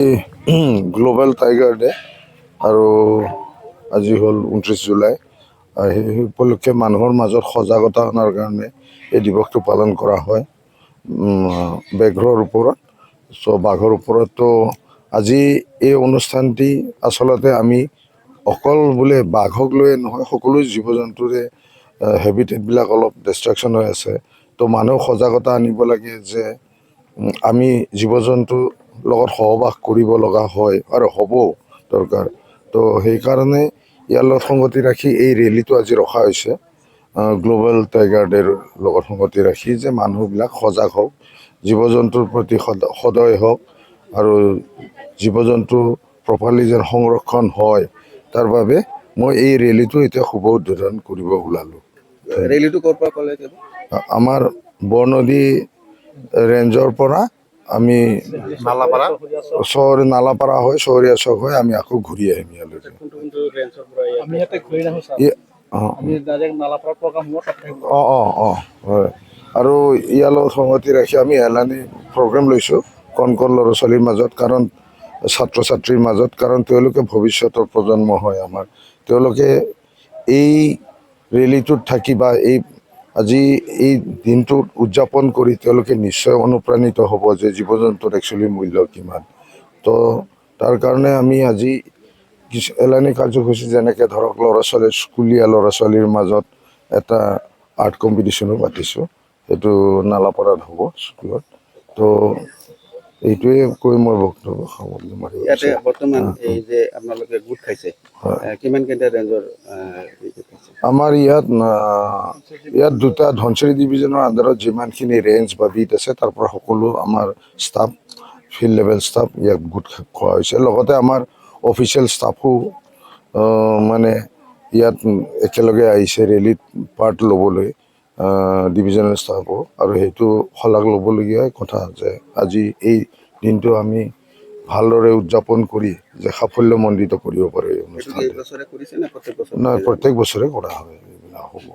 Global tiger day আৰু আজি হ'ল 29 জুলাই। সেই উপলক্ষে মানুহৰ মাজত সজাগতা অনাৰ কাৰণে এই দিৱসটো পালন কৰা হয় ব্যাঘ্ৰৰ ওপৰত। বাঘৰ ওপৰতো আজি এই অনুষ্ঠানটি আচলতে আমি অকল বোলে বাঘক লৈয়ে নহয়, সকলো জীৱ জন্তুৰে হেবিটেটবিলাক অলপ ডিষ্ট্ৰাকশ্যন হৈ আছে। তো মানুহ সজাগতা আনিব লাগে যে আমি জীৱ জন্তুৰ লগত সহবাস কৰিব লগা হয় আৰু হ'ব দৰকাৰ। তো সেইকাৰণে ইয়াৰ লগত সংগতি ৰাখি এই ৰেলীটো আজি ৰখা হৈছে গ্লোবেল টাইগাৰ ডেৰ লগত সংগতি ৰাখি, যে মানুহবিলাক সজাগ হওক, জীৱ জন্তুৰ প্ৰতি সদয় হওক আৰু জীৱ জন্তু প্ৰপাৰলি যেন সংৰক্ষণ হয়, তাৰ বাবে মই এই ৰেলীটো এতিয়া শুভ উদ্বোধন কৰিব ওলালোঁ। ৰেলীটো ক'ৰ পৰা ক'লে? আমাৰ বৰনদী ৰেঞ্জৰ পৰা আমি নালাপাৰা হৈ চহৰীয়া চক হৈ আমি আকৌ ঘূৰি আহিম ইয়ালৈ। হয়। আৰু ইয়াৰ লগত সংগতি ৰাখি আমি এলানি প্ৰগ্ৰেম লৈছোঁ কণ ল'ৰা ছোৱালীৰ মাজত, কাৰণ ছাত্ৰ ছাত্ৰীৰ মাজত, কাৰণ তেওঁলোকে ভৱিষ্যতৰ প্ৰজন্ম হয় আমাৰ। তেওঁলোকে এই ৰেলীটোত থাকি বা আজি এই দিনটোত উদযাপন কৰি তেওঁলোকে নিশ্চয় অনুপ্ৰাণিত হ'ব যে জীৱ জন্তুৰ একচুৱেলি মূল্য কিমান। তো তাৰ কাৰণে আমি আজি কিছু এলানি কাৰ্যসূচী, যেনেকৈ ধৰক স্কুলীয়া ল'ৰা ছোৱালীৰ মাজত এটা আৰ্ট কম্পিটিশ্যনো পাতিছোঁ, সেইটো নালাপাৰাত হ'ব স্কুলত। তো এইটোৱে কৈ মই বক্তব্য সামৰণি মাৰিছোঁ। ইয়াতে বৰ্তমান এই যে আপোনালোকে গোট খাইছে, কিমান কেইটা ৰেঞ্জৰ? আমাৰ ইয়াত দুটা ধনচিৰি ডিভিজনৰ আণ্ডাৰত যিমানখিনি ৰেঞ্জ বা বিট আছে, তাৰ পৰা সকলো আমাৰ ষ্টাফ, ফিল্ড লেভেল ষ্টাফ ইয়াত গোট খোৱা হৈছে। লগতে আমাৰ অফিচিয়েল ষ্টাফো মানে ইয়াত একেলগে আহিছে ৰেলীত পাৰ্ট ল'বলৈ, ডিভিজনেল ষ্টাফো। আৰু সেইটো শলাগ ল'বলগীয়া কথা যে আজি এই দিনটো আমি ভালদৰে উদযাপন কৰি যে সাফল্যমণ্ডিত কৰিব পাৰোঁ এই অনুষ্ঠানটো। নাই, প্ৰত্যেক বছৰে কৰা হয়, এইবিলাক হ'ব।